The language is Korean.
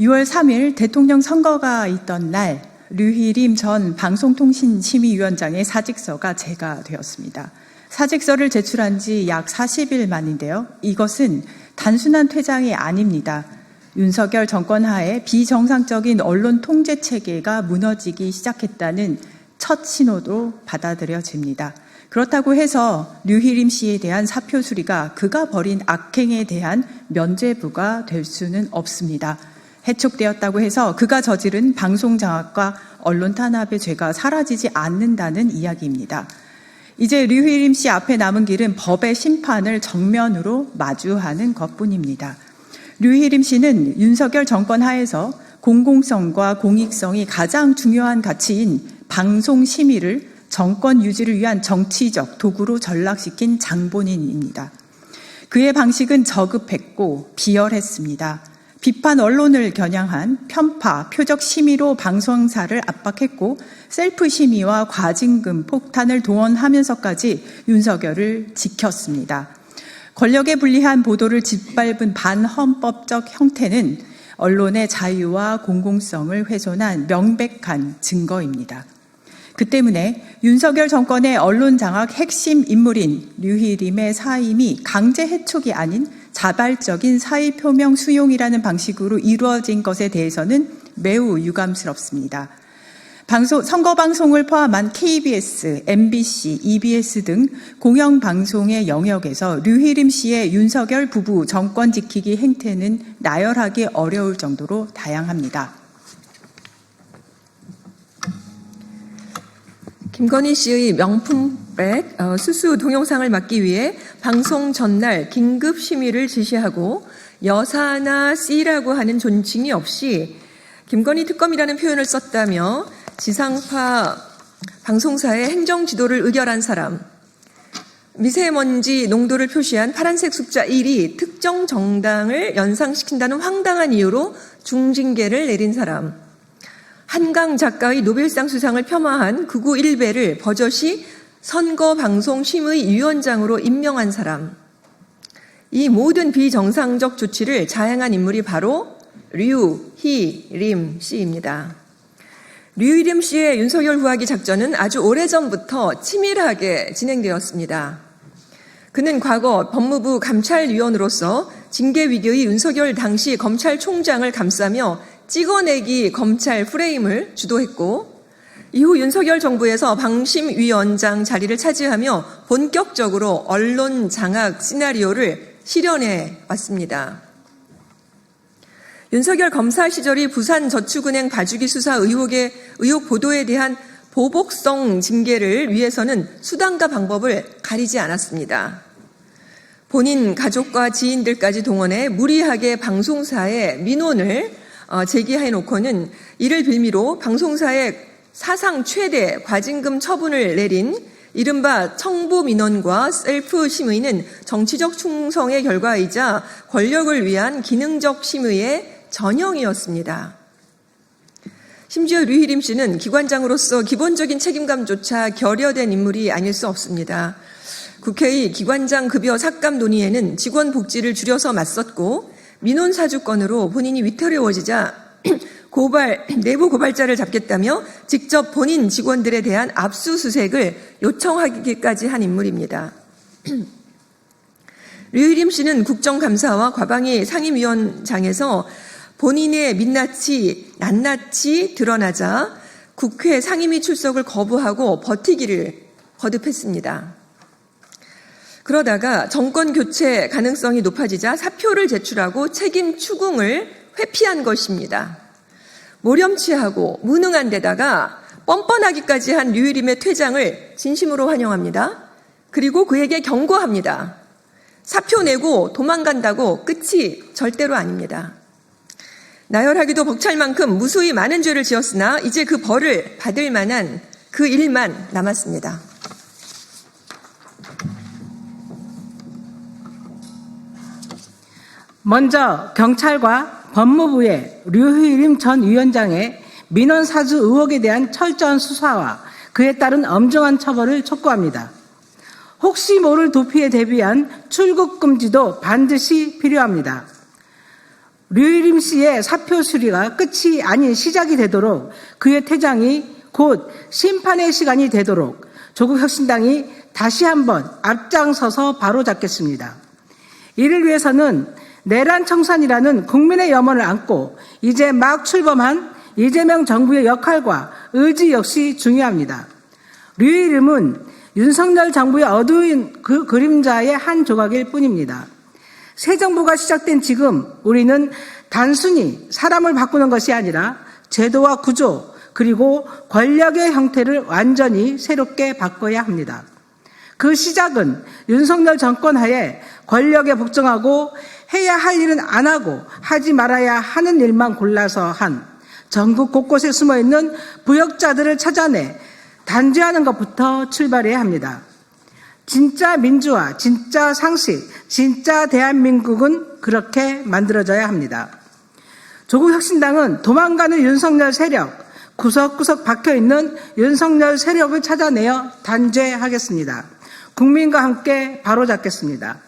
6월 3일 대통령 선거가 있던 날 류희림 전 방송통신심의위원장의 사직서가 제가 되었습니다. 사직서를 제출한 지 약 40일 만인데요. 이것은 단순한 퇴장이 아닙니다. 윤석열 정권 하에 비정상적인 언론 통제 체계가 무너지기 시작했다는 첫 신호도 받아들여집니다. 그렇다고 해서 류희림 씨에 대한 사표 수리가 그가 벌인 악행에 대한 면죄부가 될 수는 없습니다. 해촉되었다고 해서 그가 저지른 방송장악과 언론 탄압의 죄가 사라지지 않는다는 이야기입니다. 이제 류희림 씨 앞에 남은 길은 법의 심판을 정면으로 마주하는 것뿐입니다. 류희림 씨는 윤석열 정권 하에서 공공성과 공익성이 가장 중요한 가치인 방송 심의를 정권 유지를 위한 정치적 도구로 전락시킨 장본인입니다. 그의 방식은 저급했고 비열했습니다. 비판 언론을 겨냥한 편파, 표적 심의로 방송사를 압박했고 셀프 심의와 과징금 폭탄을 동원하면서까지 윤석열을 지켰습니다. 권력에 불리한 보도를 짓밟은 반헌법적 형태는 언론의 자유와 공공성을 훼손한 명백한 증거입니다. 그 때문에 윤석열 정권의 언론 장악 핵심 인물인 류희림의 사임이 강제 해촉이 아닌 자발적인 사의 표명 수용이라는 방식으로 이루어진 것에 대해서는 매우 유감스럽습니다. 선거 방송을 포함한 KBS, MBC, EBS 등 공영방송의 영역에서 류희림 씨의 윤석열 부부 정권 지키기 행태는 나열하기 어려울 정도로 다양합니다. 김건희 씨의 명품백 수수 동영상을 막기 위해 방송 전날 긴급 심의를 지시하고 여사나 C라고 하는 존칭이 없이 김건희 특검이라는 표현을 썼다며 지상파 방송사의 행정 지도를 의결한 사람, 미세먼지 농도를 표시한 파란색 숫자 1이 특정 정당을 연상시킨다는 황당한 이유로 중징계를 내린 사람, 한강 작가의 노벨상 수상을 폄하한 극우 일베를 버젓이 선거방송심의위원장으로 임명한 사람, 이 모든 비정상적 조치를 자행한 인물이 바로 류희림 씨입니다. 류희림 씨의 윤석열 후하기 작전은 아주 오래전부터 치밀하게 진행되었습니다. 그는 과거 법무부 감찰위원으로서 징계위기의 윤석열 당시 검찰총장을 감싸며 찍어내기 검찰 프레임을 주도했고 이후 윤석열 정부에서 방심위원장 자리를 차지하며 본격적으로 언론 장악 시나리오를 실현해 왔습니다. 윤석열 검사 시절의 부산저축은행 봐주기 수사 의혹 보도에 대한 보복성 징계를 위해서는 수단과 방법을 가리지 않았습니다. 본인 가족과 지인들까지 동원해 무리하게 방송사에 민원을 제기해놓고는 이를 빌미로 방송사에 사상 최대 과징금 처분을 내린 이른바 청부민원과 셀프 심의는 정치적 충성의 결과이자 권력을 위한 기능적 심의의 전형이었습니다. 심지어 류희림 씨는 기관장으로서 기본적인 책임감조차 결여된 인물이 아닐 수 없습니다. 국회의 기관장 급여 삭감 논의에는 직원 복지를 줄여서 맞섰고 민원 사주건으로 본인이 위태로워지자 내부 고발자를 잡겠다며 직접 본인 직원들에 대한 압수수색을 요청하기까지 한 인물입니다. 류희림 씨는 국정감사와 과방위 상임위원장에서 본인의 민낯이 낱낱이 드러나자 국회 상임위 출석을 거부하고 버티기를 거듭했습니다. 그러다가 정권 교체 가능성이 높아지자 사표를 제출하고 책임 추궁을 회피한 것입니다. 모렴치하고 무능한 데다가 뻔뻔하기까지 한 류희림의 퇴장을 진심으로 환영합니다. 그리고 그에게 경고합니다. 사표 내고 도망간다고 끝이 절대로 아닙니다. 나열하기도 벅찰 만큼 무수히 많은 죄를 지었으나 이제 그 벌을 받을 만한 그 일만 남았습니다. 먼저 경찰과 법무부의 류희림 전 위원장의 민원 사주 의혹에 대한 철저한 수사와 그에 따른 엄정한 처벌을 촉구합니다. 혹시 모를 도피에 대비한 출국 금지도 반드시 필요합니다. 류일임 씨의 사표 수리가 끝이 아닌 시작이 되도록 그의 퇴장이 곧 심판의 시간이 되도록 조국혁신당이 다시 한번 앞장서서 바로잡겠습니다. 이를 위해서는 내란 청산이라는 국민의 염원을 안고 이제 막 출범한 이재명 정부의 역할과 의지 역시 중요합니다. 류일임은 윤석열 정부의 어두운 그 그림자의 한 조각일 뿐입니다. 새 정부가 시작된 지금 우리는 단순히 사람을 바꾸는 것이 아니라 제도와 구조 그리고 권력의 형태를 완전히 새롭게 바꿔야 합니다. 그 시작은 윤석열 정권 하에 권력에 복종하고 해야 할 일은 안 하고 하지 말아야 하는 일만 골라서 한 전국 곳곳에 숨어있는 부역자들을 찾아내 단죄하는 것부터 출발해야 합니다. 진짜 민주화, 진짜 상식, 진짜 대한민국은 그렇게 만들어져야 합니다. 조국혁신당은 도망가는 윤석열 세력, 구석구석 박혀있는 윤석열 세력을 찾아내어 단죄하겠습니다. 국민과 함께 바로잡겠습니다.